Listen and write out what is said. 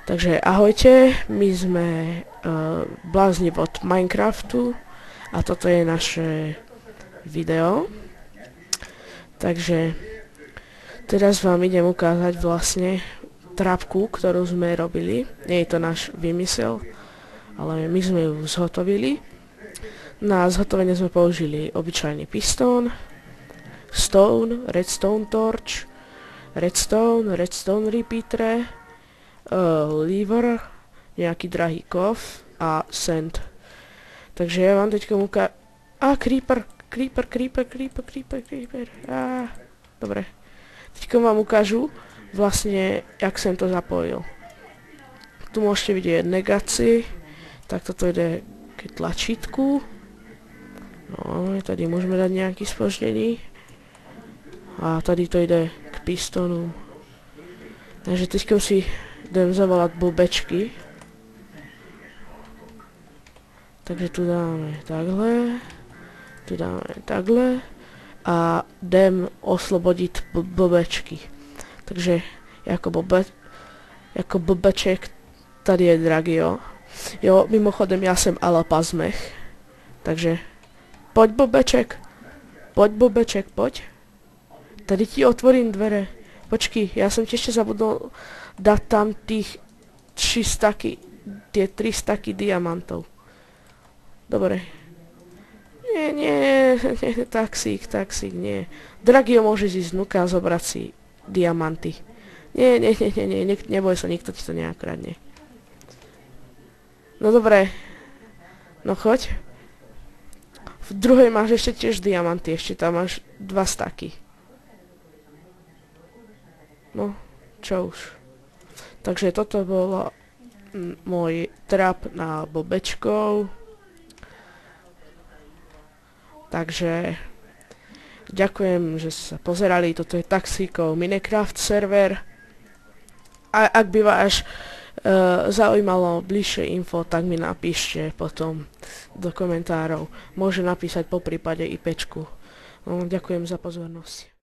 Takže ahojte, my sme blázni od Minecraftu a toto je naše video. Takže teraz vám idem ukázať vlastne trapku, ktorú sme robili. Nie je to náš vymysel, ale my sme ju zhotovili. Na zhotovenie sme použili obyčajný pistón, stone, redstone torch, redstone repeater, lever, nejaký drahý kov a sand. Takže ja vám teďka ukážem... Creeper. Dobre. Teďka vám ukážu vlastne, jak som to zapojil. Tu môžete vidieť negácii. Tak toto ide k tlačítku. No, tady môžeme dať nejaký spoždený. A tady to ide k pistónu. Takže teďka si idem zavolať blbečky. Takže tu dáme takhle. Tu dáme takhle. A idem oslobodiť blbečky. Takže ako blbeček tady je Dragio. Jo, mimochodem ja som Alapazmech. Takže poď blbeček. Poď. Tady ti otvorím dvere. Počkej, ja som ti ešte zabudol dať tam tých 3 staky diamantov. Dobre. Nie, taxík, nie. Dragio môže ísť vnúka a zobrať si diamanty. Nie, neboj sa, nikto ti to nejak kradne. No dobre. No choď. V druhej máš ešte tiež diamanty, ešte tam máš 2 staky. No, čo už. Takže toto bolo môj trap na blbečkov. Takže ďakujem, že sa pozerali. Toto je Taxíkov Minecraft server. A ak by vás zaujímalo bližšie info, tak mi napíšte potom do komentárov. Môže napísať poprípade IPčku. No, ďakujem za pozornosť.